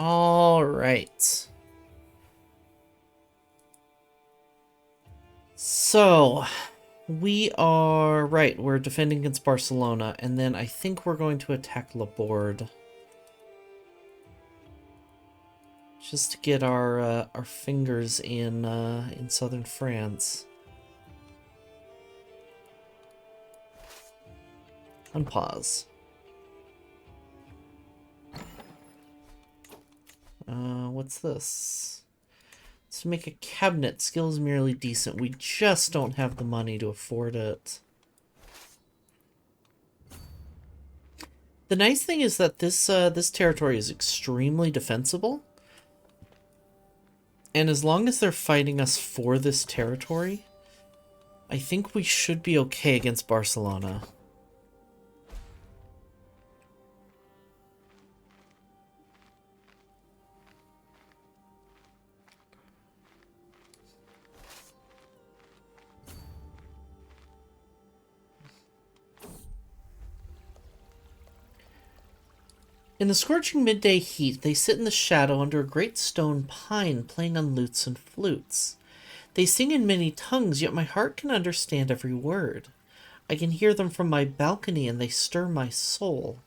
All right. So, we are... Right, we're defending against Barcelona, and then I think we're going to attack Laborde. Just to get our fingers in southern France. Unpause. What's this? To make a cabinet, skill is merely decent. We just don't have the money to afford it. The nice thing is that this territory is extremely defensible. And as long as they're fighting us for this territory, I think we should be okay against Barcelona. In the scorching midday heat, they sit in the shadow under a great stone pine, playing on lutes and flutes. They sing in many tongues, yet my heart can understand every word. I can hear them from my balcony, and they stir my soul.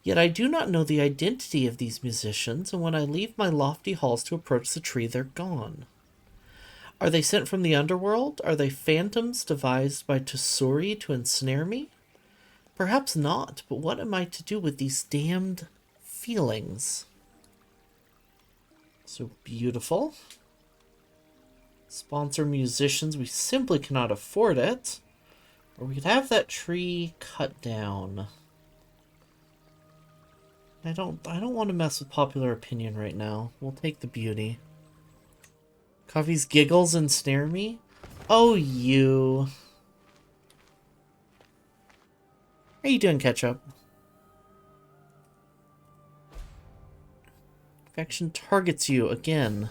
Yet I do not know the identity of these musicians, and when I leave my lofty halls to approach the tree, they're gone. Are they sent from the underworld? Are they phantoms devised by Tessuri to ensnare me? Perhaps not, but what am I to do with these damned feelings? So beautiful. Sponsor musicians. We simply cannot afford it. Or we could have that tree cut down. I don't want to mess with popular opinion right now. We'll take the beauty. Coffee's giggles ensnare me? Oh, you. How you doing, Ketchup? Faction targets you again.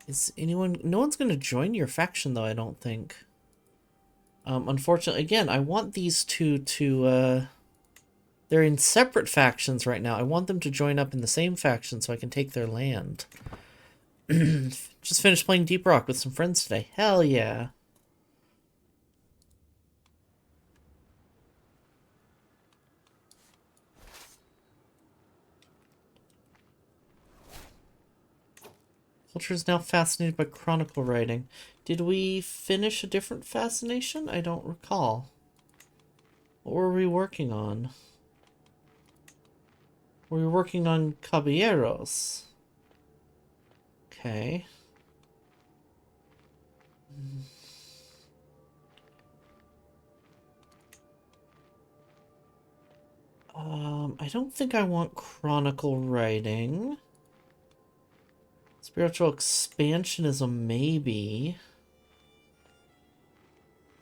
Is anyone... No one's going to join your faction, though, I don't think. Unfortunately, again, I want these two to... They're in separate factions right now. I want them to join up in the same faction so I can take their land. Just finished playing Deep Rock with some friends today. Hell yeah. Culture is now fascinated by chronicle writing. Did we finish a different fascination? I don't recall. What were we working on? We were working on caballeros. Okay. I don't think I want chronicle writing. Spiritual expansionism, maybe.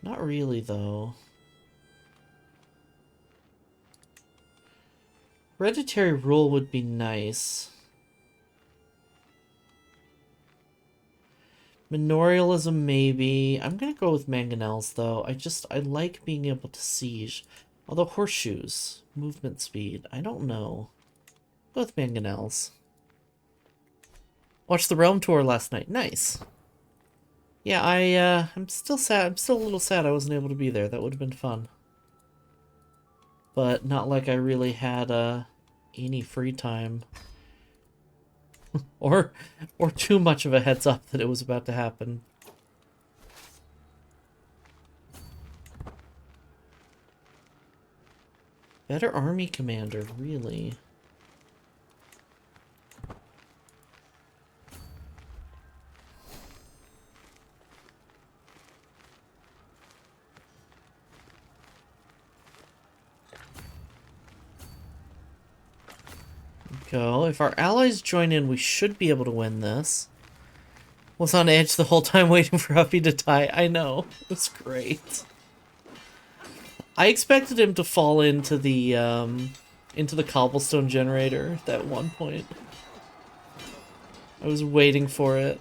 Not really, though. Hereditary rule would be nice. Manorialism, maybe. I'm gonna go with mangonels, though. I like being able to siege. Although horseshoes, movement speed, I don't know. Go with mangonels. Watched the Realm Tour last night. Nice. Yeah, I'm still sad. I'm still a little sad I wasn't able to be there. That would have been fun. But not like I really had any free time. or too much of a heads up that it was about to happen. Better army commander, really. Go. If our allies join in, we should be able to win this. Was on edge the whole time waiting for Huffy to die. I know. It was great. I expected him to fall into the cobblestone generator at one point. I was waiting for it.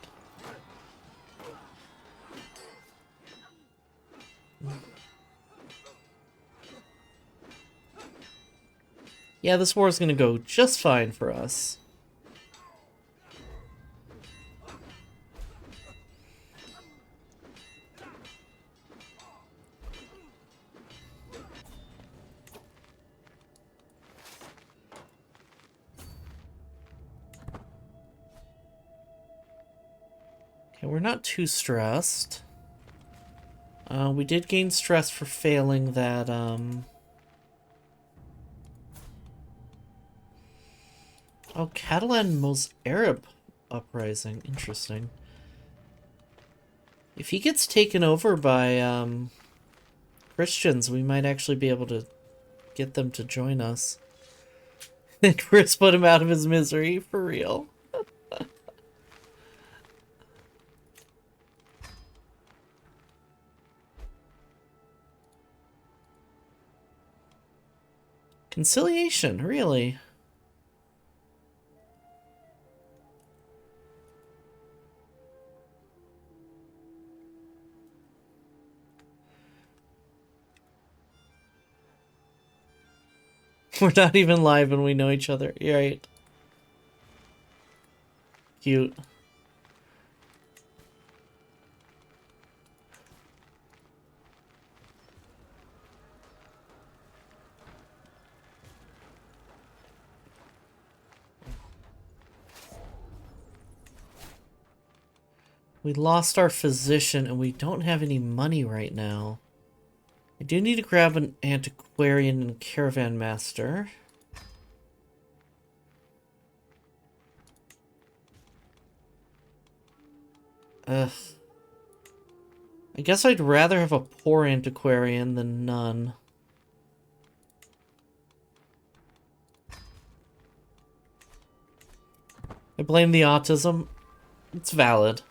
Yeah, this war is going to go just fine for us. Okay, we're not too stressed. We did gain stress for failing that, Oh, Catalan Mos Arab uprising. Interesting. If he gets taken over by, Christians, we might actually be able to get them to join us. And Chris put him out of his misery, for real. Conciliation, really? We're not even live and we know each other. You're right. Cute. We lost our physician and we don't have any money right now. I do need to grab an antiquarian and caravan master. Ugh. I guess I'd rather have a poor antiquarian than none. I blame the autism. It's valid.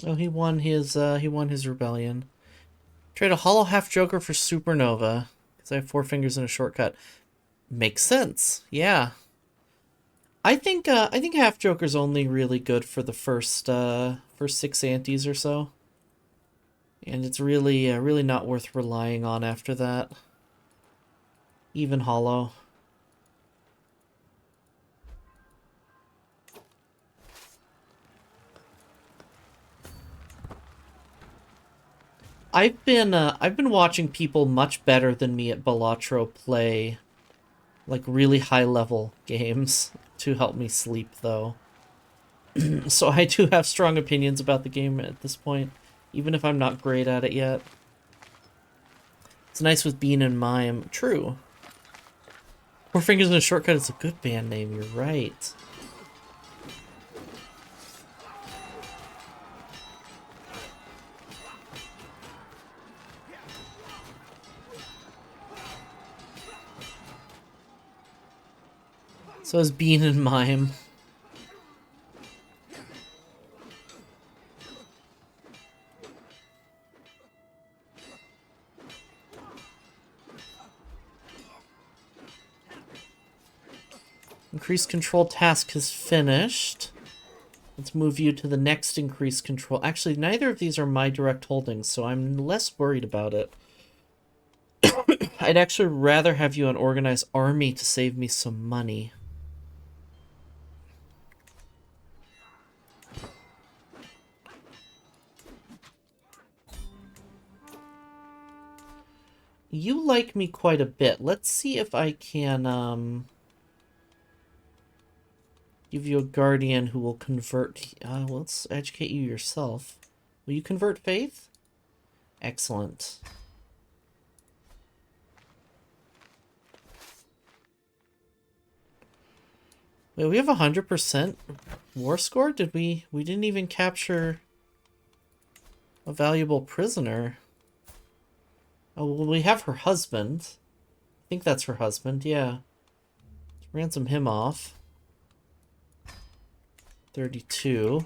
Oh, he won his rebellion. Trade a hollow half joker for supernova because I have 4 fingers and a shortcut. Makes sense. Yeah. I think half joker's only really good for the first 6 antes or so. And it's really not worth relying on after that. Even hollow. I've been watching people much better than me at Balatro play like really high level games to help me sleep though. So I do have strong opinions about the game at this point, even if I'm not great at it yet. It's nice with Bean and Mime. True. Four Fingers and a Shortcut is a good band name, you're right. So is Bean and Mime. Increased control task is finished. Let's move you to the next increased control. Actually, neither of these are my direct holdings, so I'm less worried about it. I'd actually rather have you an organized army to save me some money. You like me quite a bit. Let's see if I can, give you a guardian who will convert... let's educate you yourself. Will you convert faith? Excellent. Wait, we have 100%? War score? Did we didn't even capture a valuable prisoner. Oh, well, we have her husband. I think that's her husband, yeah. Let's ransom him off. 32.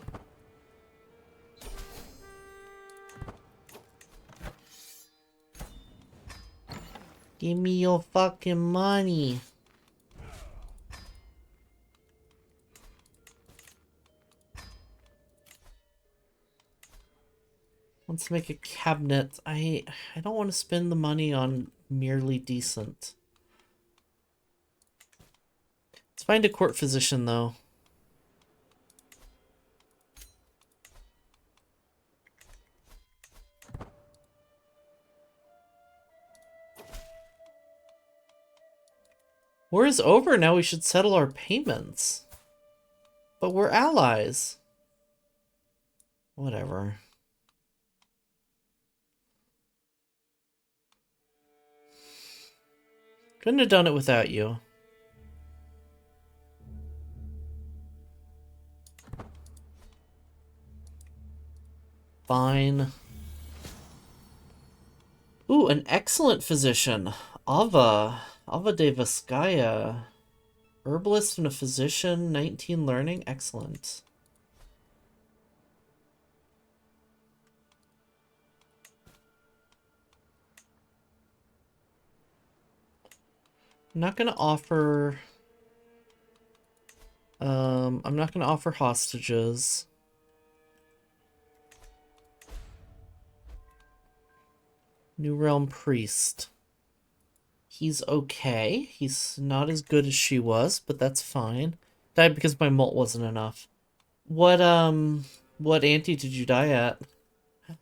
Give me your fucking money. Let's make a cabinet. I don't want to spend the money on merely decent. Let's find a court physician, though. War is over, now we should settle our payments. But we're allies. Whatever. Couldn't have done it without you. Fine. Ooh, an excellent physician. Ava de Vizcaya. Herbalist and a physician, 19 learning. Excellent. I'm not gonna offer... I'm not gonna offer hostages. New Realm Priest. He's okay. He's not as good as she was, but that's fine. Died because my mult wasn't enough. What ante did you die at?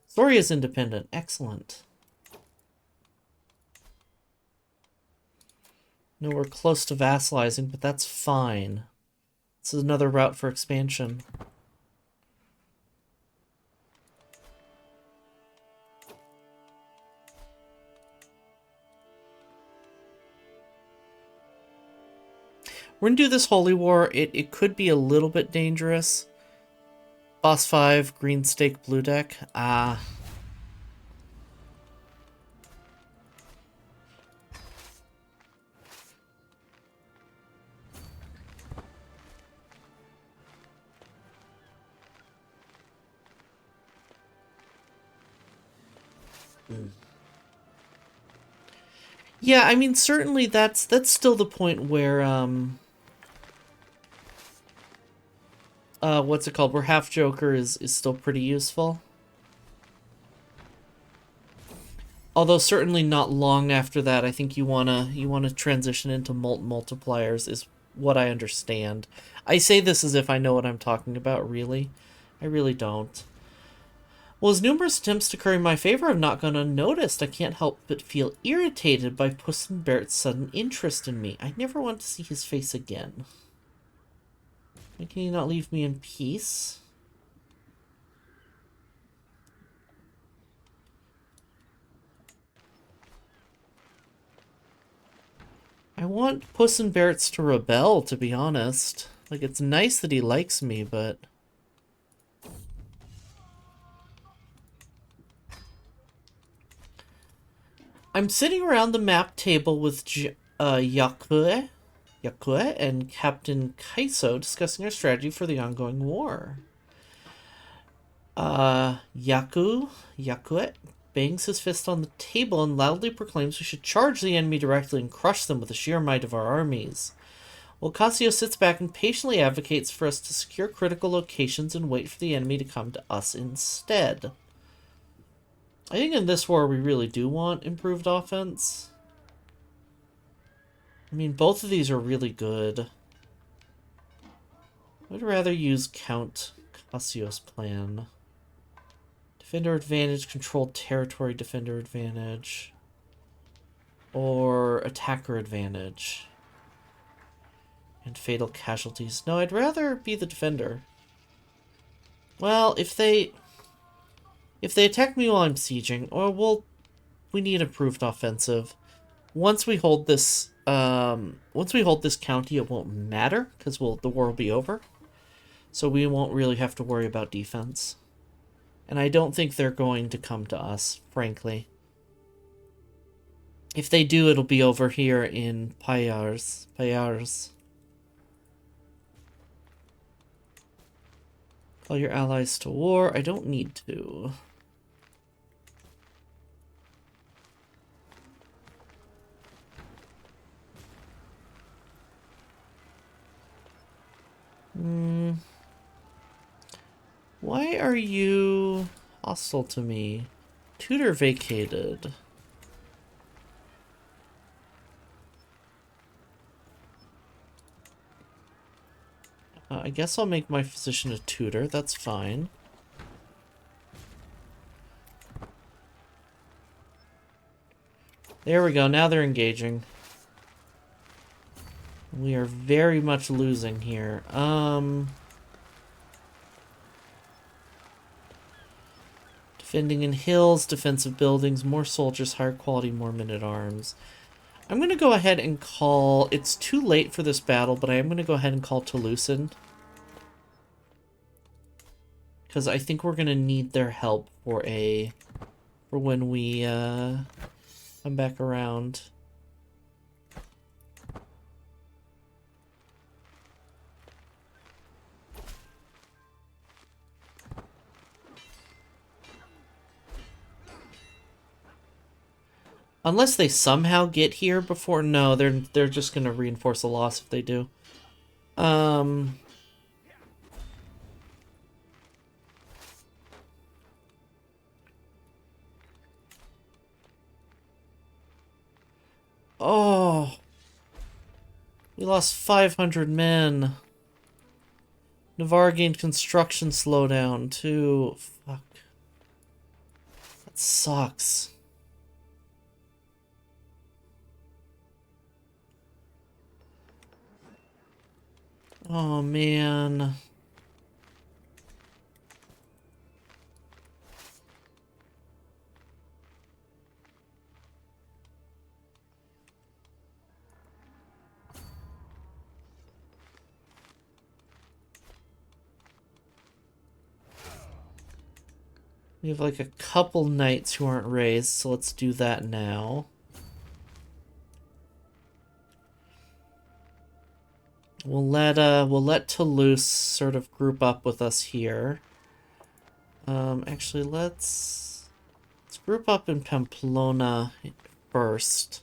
Story is independent. Excellent. No, we're close to vassalizing, but that's fine. This is another route for expansion. We're gonna do this Holy War. It could be a little bit dangerous. Boss 5, green stake, blue deck. Ah. Yeah, I mean, certainly that's still the point where, what's it called? Where Half Joker is still pretty useful. Although certainly not long after that, I think you wanna transition into multipliers is what I understand. I say this as if I know what I'm talking about, really. I really don't. Well, his numerous attempts to curry my favor have not gone unnoticed. I can't help but feel irritated by Puss in Barrett's sudden interest in me. I never want to see his face again. Can he not leave me in peace? I want Puss in Barrett's to rebel, to be honest. Like, it's nice that he likes me, but... I'm sitting around the map table with Yakue and Captain Kaiso discussing our strategy for the ongoing war. Yakue bangs his fist on the table and loudly proclaims we should charge the enemy directly and crush them with the sheer might of our armies. While Cassio sits back and patiently advocates for us to secure critical locations and wait for the enemy to come to us instead. I think in this war we really do want improved offense. I mean, both of these are really good. I'd rather use Count Cassio's plan. Defender advantage, controlled territory defender advantage. Or attacker advantage. And fatal casualties. No, I'd rather be the defender. Well, if they attack me while I'm sieging, or we need improved offensive. Once we hold this county, it won't matter because the war will be over. So we won't really have to worry about defense. And I don't think they're going to come to us, frankly. If they do, it'll be over here in Payars. Call your allies to war. I don't need to. Why are you hostile to me? Tutor vacated. I guess I'll make my physician a tutor. That's fine. There we go. Now they're engaging. We are very much losing here. Defending in hills, defensive buildings, more soldiers, higher quality, more men-at-arms. I'm going to go ahead and call... It's too late for this battle, but I am going to go ahead and call Toulouse. Because I think we're going to need their help for when we come back around. Unless they somehow get here before... No, they're just going to reinforce a loss if they do. Oh. We lost 500 men. Navarre gained construction slowdown, too. Fuck. That sucks. Oh, man. We have like a couple knights who aren't raised, so let's do that now. We'll let Toulouse sort of group up with us here. Actually, let's group up in Pamplona first.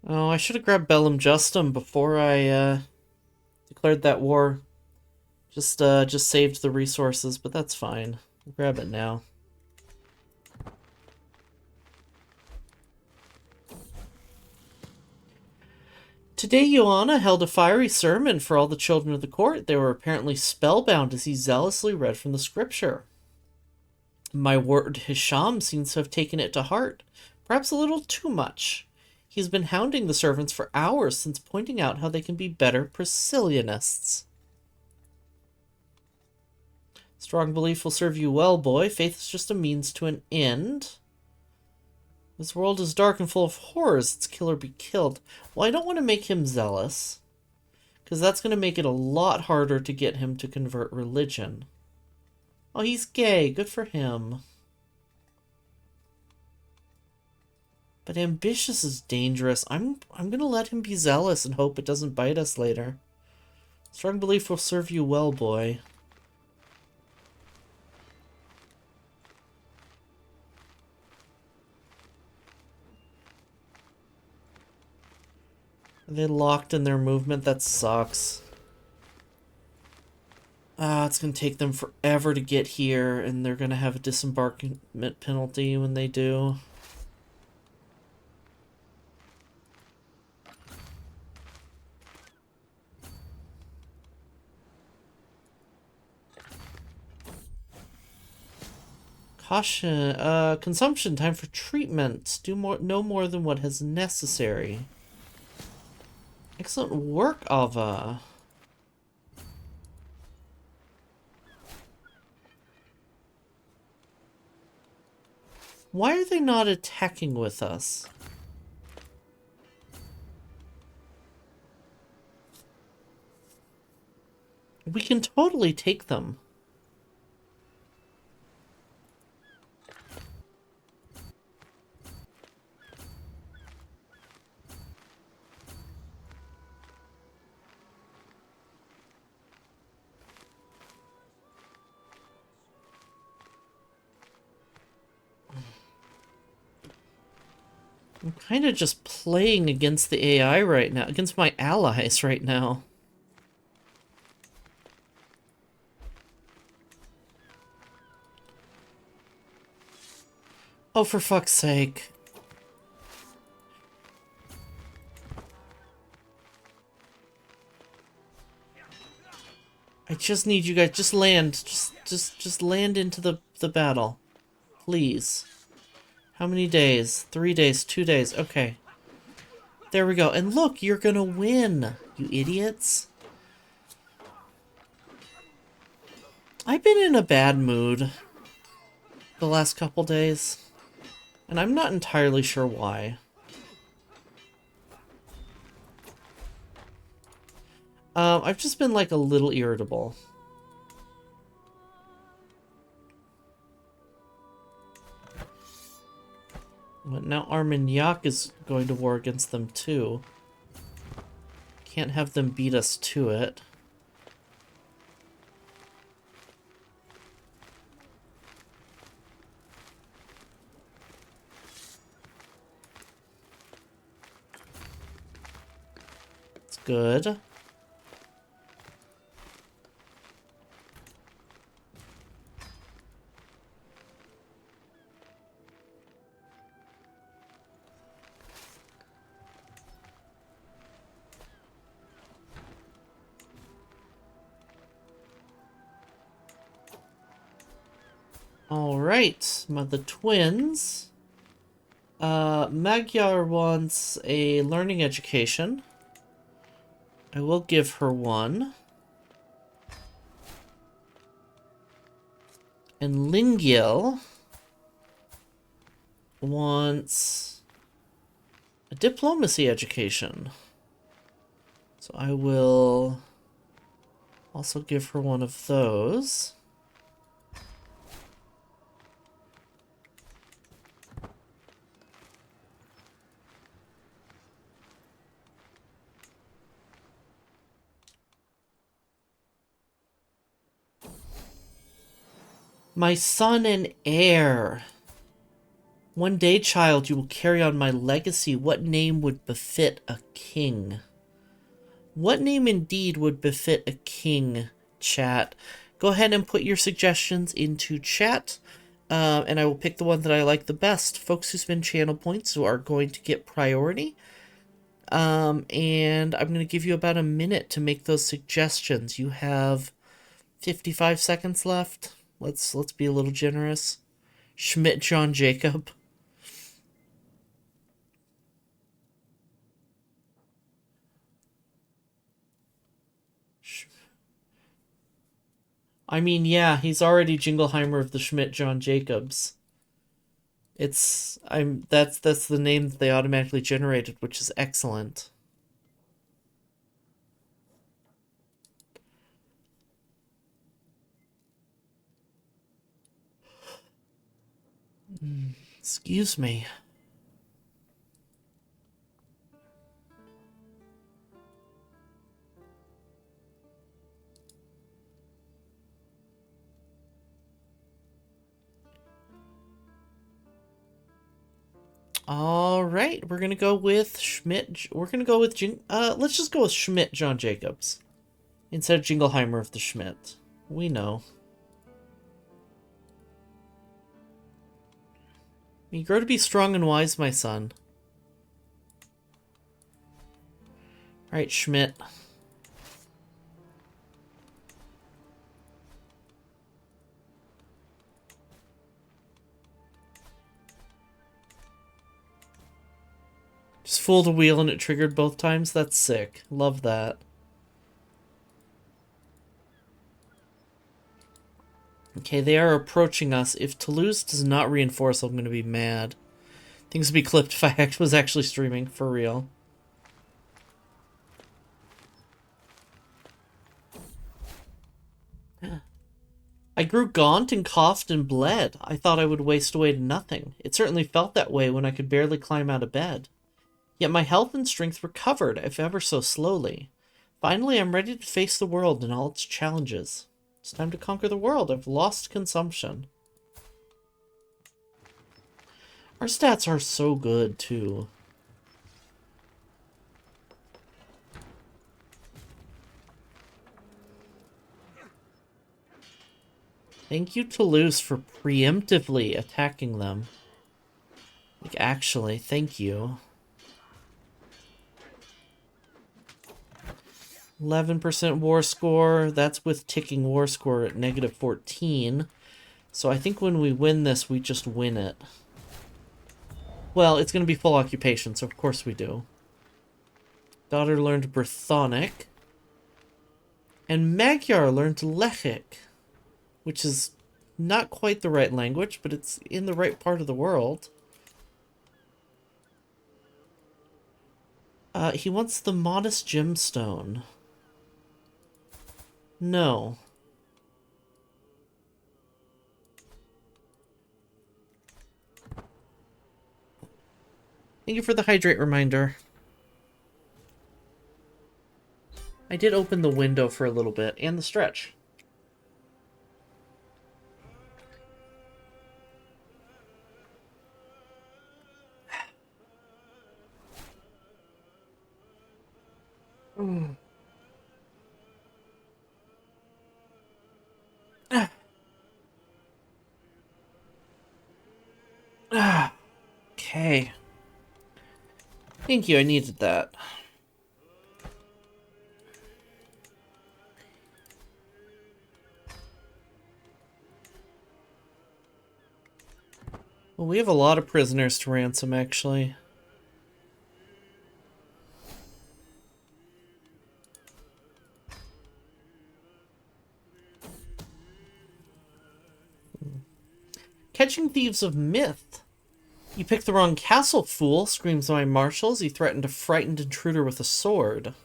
Oh, I should have grabbed Bellum Justum before I declared that war. Just saved the resources, but that's fine. I'll grab it now. Today, Joanna held a fiery sermon for all the children of the court. They were apparently spellbound as he zealously read from the scripture. My word, Hisham seems to have taken it to heart, perhaps a little too much. He's been hounding the servants for hours since pointing out how they can be better Priscillianists. Strong belief will serve you well, boy. Faith is just a means to an end. This world is dark and full of horrors. Its killer be killed. Well, I don't want to make him zealous, because that's going to make it a lot harder to get him to convert religion. Oh, he's gay. Good for him. But ambitious is dangerous. I'm going to let him be zealous and hope it doesn't bite us later. Strong belief will serve you well, boy. Are they locked in their movement? That sucks. It's going to take them forever to get here, and they're going to have a disembarkment penalty when they do. Caution, consumption, time for treatment. Do no more than what is necessary. Excellent work, Ava. Why are they not attacking with us? We can totally take them. I'm kind of just playing against the AI right now, against my allies right now. Oh, for fuck's sake. I just need you guys, just land. Just land into the battle. Please. How many days? 3 days, 2 days. Okay. There we go. And look, you're gonna win, you idiots. I've been in a bad mood the last couple days, and I'm not entirely sure why. I've just been like a little irritable. But now Armagnac is going to war against them too. Can't have them beat us to it. It's good. Alright, the twins. Magyar wants a learning education. I will give her one. And Lingiel wants a diplomacy education. So I will also give her one of those. My son and heir. One day, child, you will carry on my legacy. What name would befit a king? What name indeed would befit a king, chat? Go ahead and put your suggestions into chat, and I will pick the one that I like the best. Folks who spend channel points are going to get priority. And I'm going to give you about a minute to make those suggestions. You have 55 seconds left. Let's be a little generous. Schmidt John Jacob. I mean, yeah, he's already Jingleheimer of the Schmidt John Jacobs. That's the name that they automatically generated, which is excellent. Excuse me. All right, we're gonna go with Schmidt. We're gonna go with let's just go with Schmidt John Jacobs instead of Jingleheimer of the Schmidt. We know. You grow to be strong and wise, my son. All right, Schmidt. Just fooled a wheel and it triggered both times? That's sick. Love that. Okay, they are approaching us. If Toulouse does not reinforce, I'm going to be mad. Things would be clipped if I was actually streaming, for real. I grew gaunt and coughed and bled. I thought I would waste away to nothing. It certainly felt that way when I could barely climb out of bed. Yet my health and strength recovered, if ever so slowly. Finally, I'm ready to face the world and all its challenges. It's time to conquer the world. I've lost consumption. Our stats are so good, too. Thank you, Toulouse, for preemptively attacking them. Like, actually, thank you. 11% war score. That's with ticking war score at -14. So I think when we win this, we just win it. Well, it's going to be full occupation, so of course we do. Daughter learned Brythonic. And Magyar learned Lechic, which is not quite the right language, but it's in the right part of the world. He wants the Modest Gemstone. No. Thank you for the hydrate reminder. I did open the window for a little bit, and the stretch. Okay. Thank you, I needed that. Well, we have a lot of prisoners to ransom, actually. Catching thieves of myth. You picked the wrong castle, fool, screams my marshal as he threatened a frightened intruder with a sword.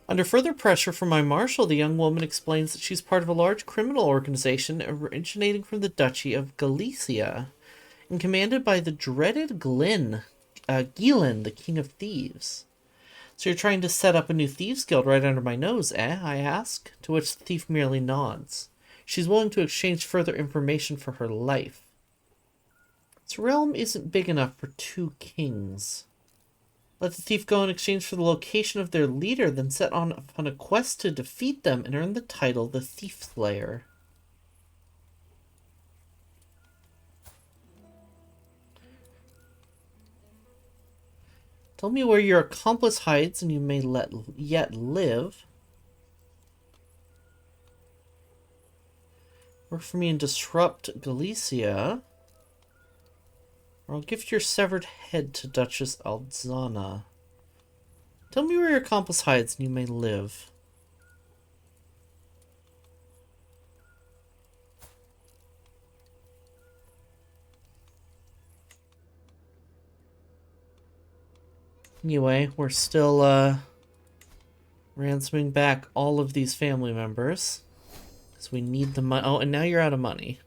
Under further pressure from my marshal, the young woman explains that she's part of a large criminal organization originating from the Duchy of Galicia and commanded by the dreaded Gillen, the king of thieves. So you're trying to set up a new thieves guild right under my nose, eh? I ask, to which the thief merely nods. She's willing to exchange further information for her life. This realm isn't big enough for 2 kings. Let the thief go in exchange for the location of their leader, then set on a quest to defeat them and earn the title the Thief Slayer. Tell me where your accomplice hides and you may yet live. Work for me and disrupt Galicia. Or I'll gift your severed head to Duchess Aldzana. Tell me where your accomplice hides and you may live. Anyway, we're still, ransoming back all of these family members. Because we need the money. Oh, and now you're out of money.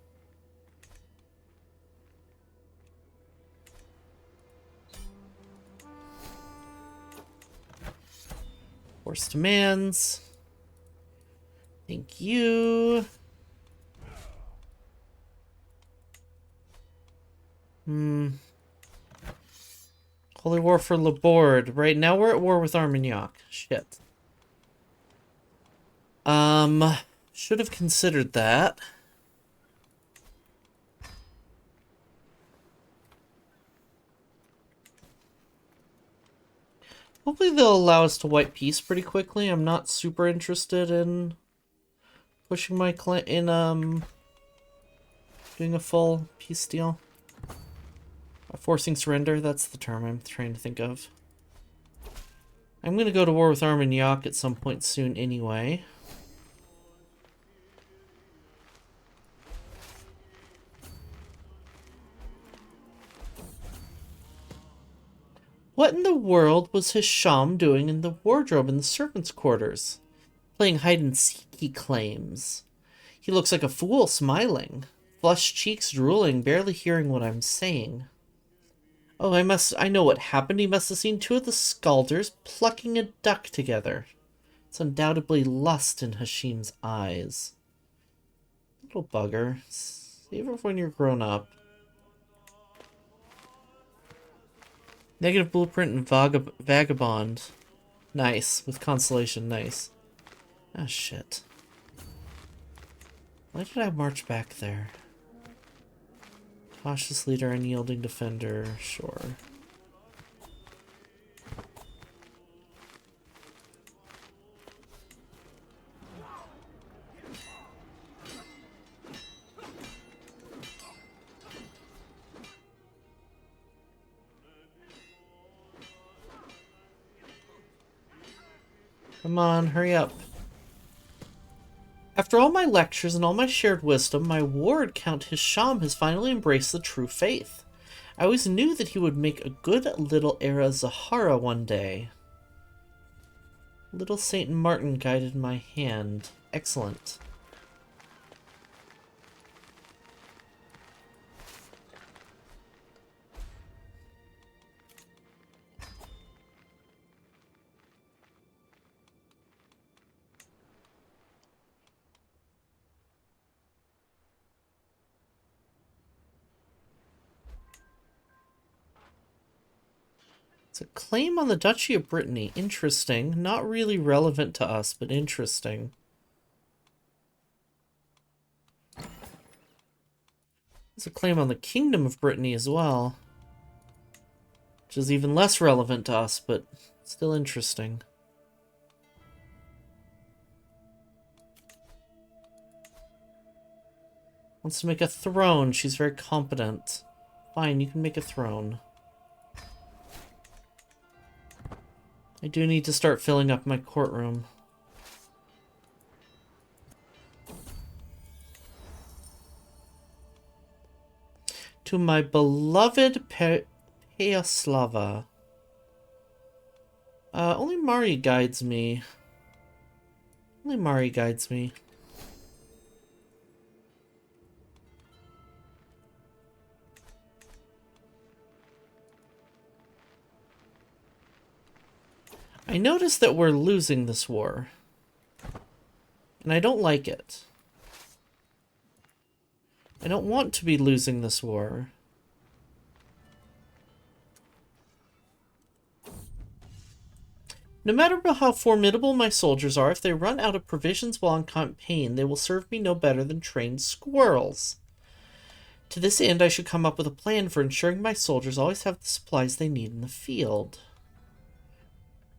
Forced demands. Thank you. Holy War for Laborde. Right now we're at war with Armagnac. Shit. Should have considered that. Hopefully they'll allow us to wipe peace pretty quickly. I'm not super interested in pushing my clan in doing a full peace deal. Forcing surrender, that's the term I'm trying to think of. I'm going to go to war with Armagnac at some point soon anyway. What in the world was Hisham doing in the wardrobe in the servants' quarters? Playing hide-and-seek, he claims. He looks like a fool, smiling. Flushed cheeks drooling, barely hearing what I'm saying. Oh, I know what happened. He must have seen two of the Scalders plucking a duck together. It's undoubtedly lust in Hashim's eyes. Little bugger. Save it when you're grown up. Negative blueprint and vagabond. Nice. With consolation, nice. Ah, shit. Why did I march back there? Cautious leader, unyielding defender, sure. Come on, hurry up. After all my lectures and all my shared wisdom, my ward, Count Hisham, has finally embraced the true faith. I always knew that he would make a good little Era Zaharrak one day. Little Saint Martin guided my hand. Excellent. It's a claim on the Duchy of Brittany. Interesting. Not really relevant to us, but interesting. It's a claim on the Kingdom of Brittany as well. Which is even less relevant to us, but still interesting. Wants to make a throne. She's very competent. Fine, you can make a throne. I do need to start filling up my courtroom. To my beloved Peoslava. Only Mari guides me. Only Mari guides me. I notice that we're losing this war. And I don't like it. I don't want to be losing this war. No matter how formidable my soldiers are, if they run out of provisions while on campaign, they will serve me no better than trained squirrels. To this end, I should come up with a plan for ensuring my soldiers always have the supplies they need in the field.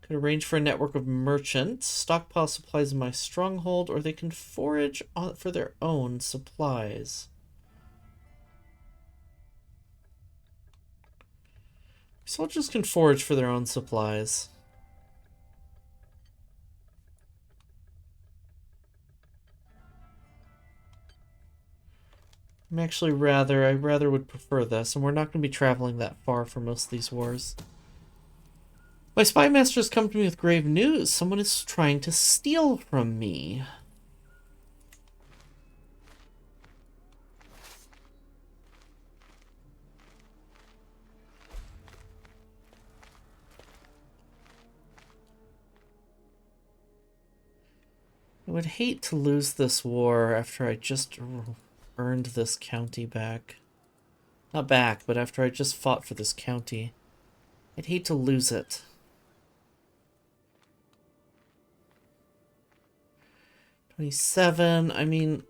Could arrange for a network of merchants, stockpile supplies in my stronghold, or they can forage for their own supplies. Soldiers can forage for their own supplies. I rather would prefer this, and we're not going to be traveling that far for most of these wars. My spy master has come to me with grave news. Someone is trying to steal from me. I would hate to lose this war after I just earned this county back. Not back, but after I just fought for this county. I'd hate to lose it. 27, I mean,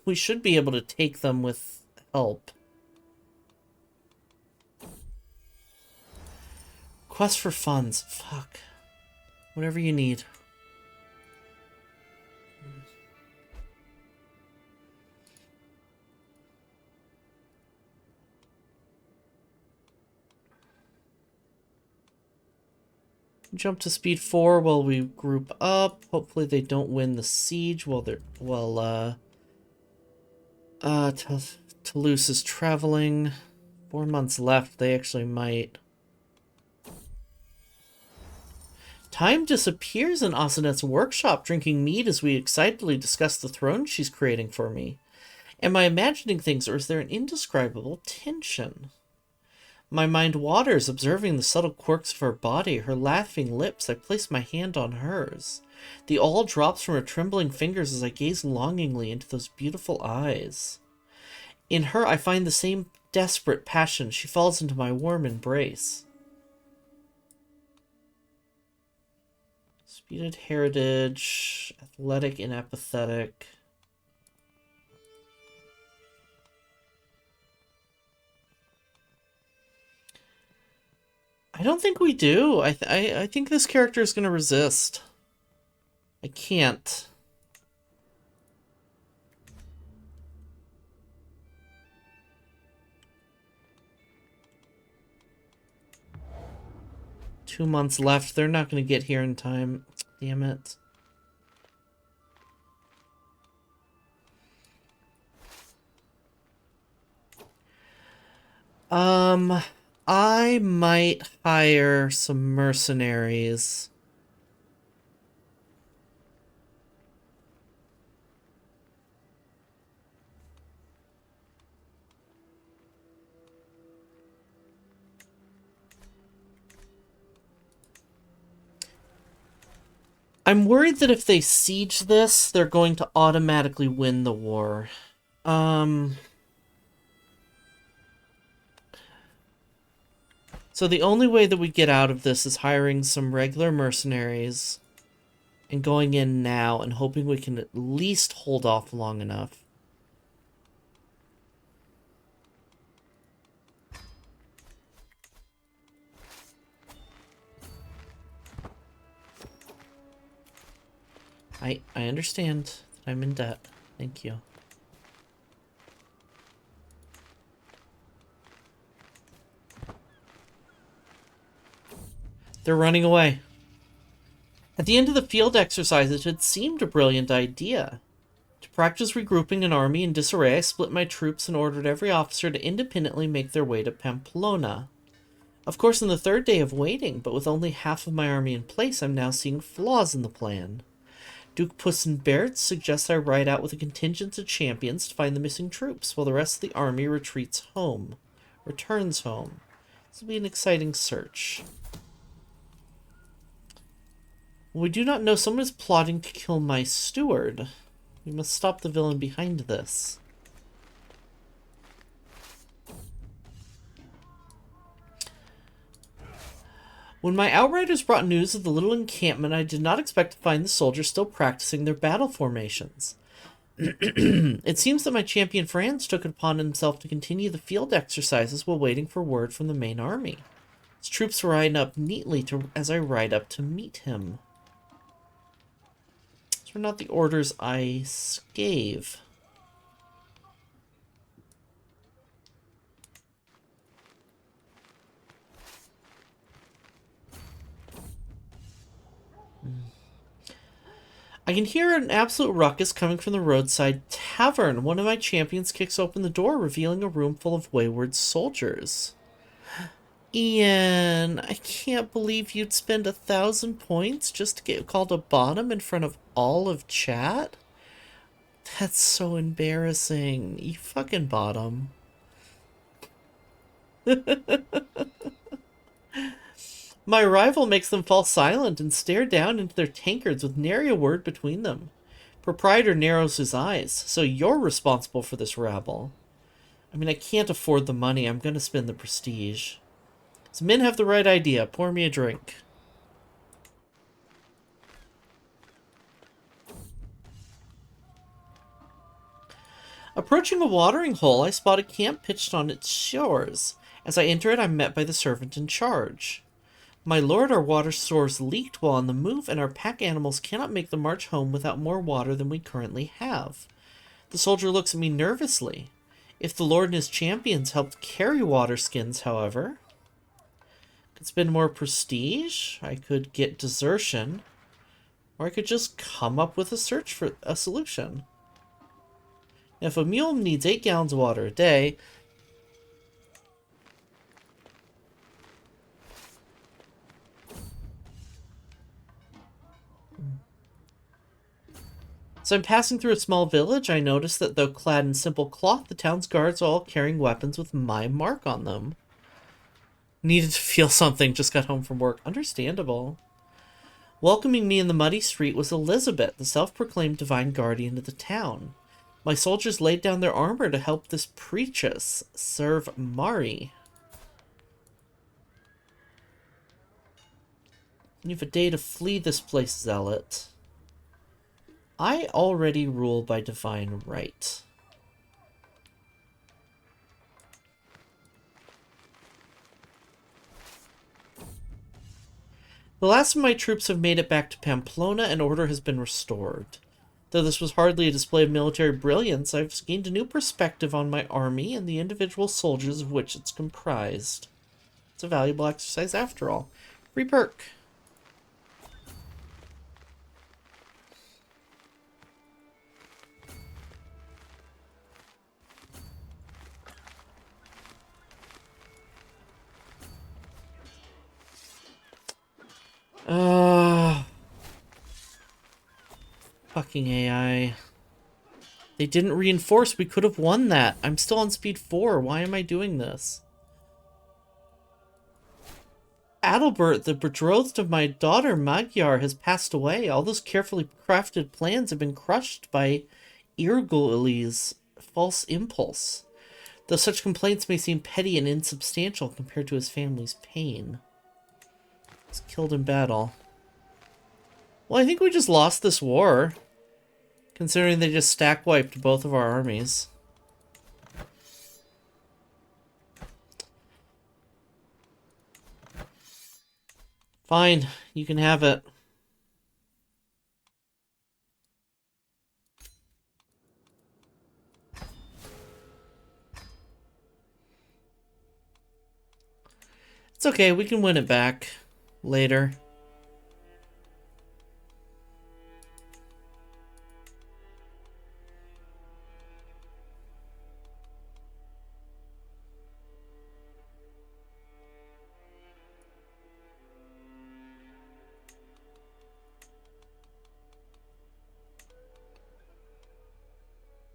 we should be able to take them with help. Quest for funds, fuck. Whatever you need. Jump to speed 4 while we group up. Hopefully they don't win the siege while they're Toulouse is traveling. 4 months left. They actually might. Time disappears in Asenet's workshop, drinking mead as we excitedly discuss the throne she's creating for me. Am I imagining things, or is there an indescribable tension? My mind waters, observing the subtle quirks of her body, her laughing lips. I place my hand on hers. The awl drops from her trembling fingers as I gaze longingly into those beautiful eyes. In her, I find the same desperate passion. She falls into my warm embrace. Speeded heritage, athletic and apathetic. I don't think we do. I think this character is going to resist. I can't. Two months left. They're not going to get here in time. Damn it. I might hire some mercenaries. I'm worried that if they siege this, they're going to automatically win the war. So the only way that we get out of this is hiring some regular mercenaries and going in now and hoping we can at least hold off long enough. I understand that I'm in debt. Thank you. They're running away. At the end of the field exercise, it had seemed a brilliant idea. To practice regrouping an army in disarray, I split my troops and ordered every officer to independently make their way to Pamplona. Of course, in the third day of waiting, but with only half of my army in place, I'm now seeing flaws in the plan. Duke Puss-en-Bert suggests I ride out with a contingent of champions to find the missing troops, while the rest of the army returns home. This will be an exciting search. We do not know someone is plotting to kill my steward. We must stop the villain behind this. When my outriders brought news of the little encampment, I did not expect to find the soldiers still practicing their battle formations. It seems that my champion Franz took it upon himself to continue the field exercises while waiting for word from the main army. His troops line up neatly as I ride up to meet him. These were not the orders I gave. I can hear an absolute ruckus coming from the roadside tavern. One of my champions kicks open the door, revealing a room full of wayward soldiers. Ian, I can't believe you'd spend 1,000 points just to get called a bottom in front of all of chat? That's so embarrassing. You fucking bottom. My arrival makes them fall silent and stare down into their tankards with nary a word between them. Proprietor narrows his eyes. So you're responsible for this rabble. I mean, I can't afford the money. I'm going to spend the prestige. So men have the right idea. Pour me a drink. Approaching a watering hole, I spot a camp pitched on its shores. As I enter it, I'm met by the servant in charge. My lord, our water stores leaked while on the move, and our pack animals cannot make the march home without more water than we currently have. The soldier looks at me nervously. If the lord and his champions helped carry water skins, however... Could spend more prestige. I could get desertion. Or I could just come up with a search for a solution. If a mule needs 8 gallons of water a day... So I'm passing through a small village. I notice that though clad in simple cloth, the town's guards are all carrying weapons with my mark on them. Needed to feel something, just got home from work. Understandable. Welcoming me in the muddy street was Elizabeth, the self-proclaimed divine guardian of the town. My soldiers laid down their armor to help this priestess serve Mari. You have a day to flee this place, zealot. I already rule by divine right. The last of my troops have made it back to Pamplona and order has been restored. Though this was hardly a display of military brilliance, I've gained a new perspective on my army and the individual soldiers of which it's comprised. It's a valuable exercise after all. Free perk. Fucking AI. They didn't reinforce. We could have won that. I'm still on speed 4. Why am I doing this? Adalbert, the betrothed of my daughter Magyar, has passed away. All those carefully crafted plans have been crushed by Irguli's false impulse. Though such complaints may seem petty and insubstantial compared to his family's pain. He's killed in battle. Well, I think we just lost this war. Considering they just stack wiped both of our armies. Fine, you can have it. It's okay, we can win it back later.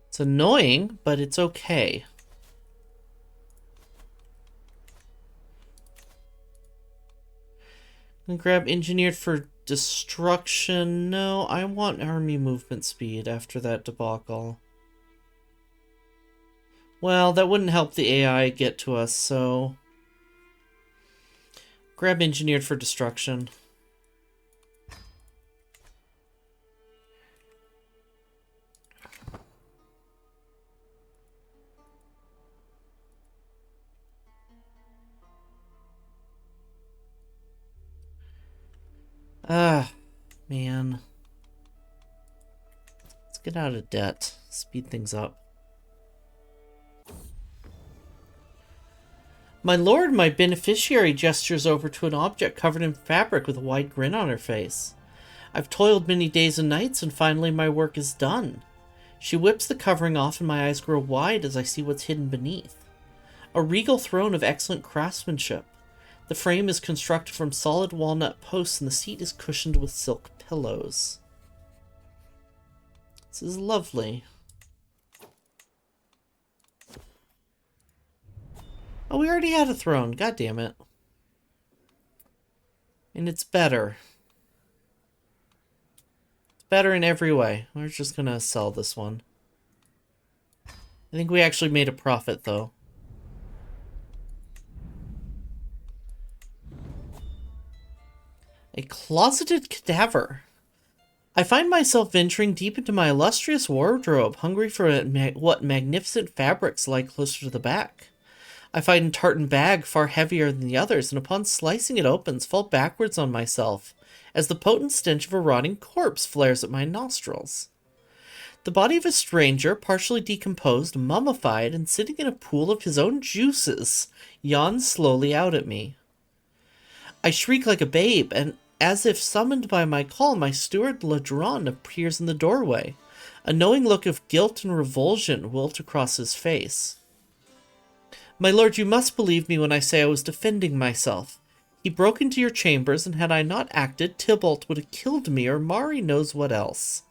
It's annoying, but it's okay. And grab engineered for destruction. No, I want army movement speed after that debacle. Well, that wouldn't help the AI get to us, so... grab engineered for destruction. Man. Let's get out of debt. Speed things up. My lord, my beneficiary gestures over to an object covered in fabric with a wide grin on her face. I've toiled many days and nights, and finally my work is done. She whips the covering off, and my eyes grow wide as I see what's hidden beneath. A regal throne of excellent craftsmanship. The frame is constructed from solid walnut posts, and the seat is cushioned with silk pillows. This is lovely. Oh, we already had a throne. God damn it. And it's better. It's better in every way. We're just gonna sell this one. I think we actually made a profit, though. A closeted cadaver. I find myself venturing deep into my illustrious wardrobe, hungry for what magnificent fabrics lie closer to the back. I find a tartan bag far heavier than the others, and upon slicing it open, fall backwards on myself, as the potent stench of a rotting corpse flares at my nostrils. The body of a stranger, partially decomposed, mummified, and sitting in a pool of his own juices, yawns slowly out at me. I shriek like a babe, and as if summoned by my call, my steward Ladron appears in the doorway. A knowing look of guilt and revulsion wilt across his face. My lord, you must believe me when I say I was defending myself. He broke into your chambers, and had I not acted, Tybalt would have killed me, or Mari knows what else.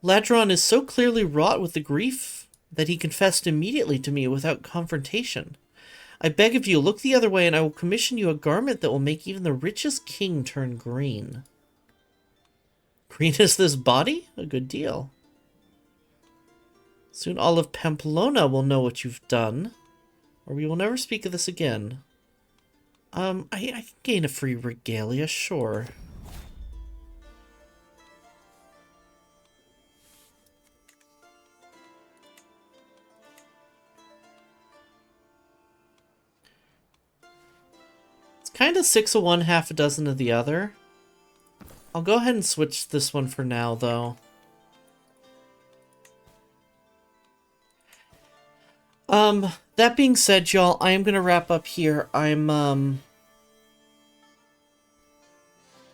Ladron is so clearly wrought with the grief that he confessed immediately to me without confrontation. I beg of you, look the other way, and I will commission you a garment that will make even the richest king turn green. Green as this body? A good deal. Soon all of Pamplona will know what you've done, or we will never speak of this again. I can gain a free regalia, sure. It's kind of 6 of one, half a dozen of the other. I'll go ahead and switch this one for now, though. That being said, y'all, I am gonna wrap up here. I'm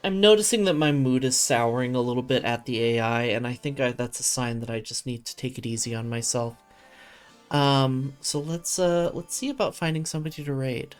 noticing that my mood is souring a little bit at the AI, and I think that's a sign that I just need to take it easy on myself. So let's see about finding somebody to raid.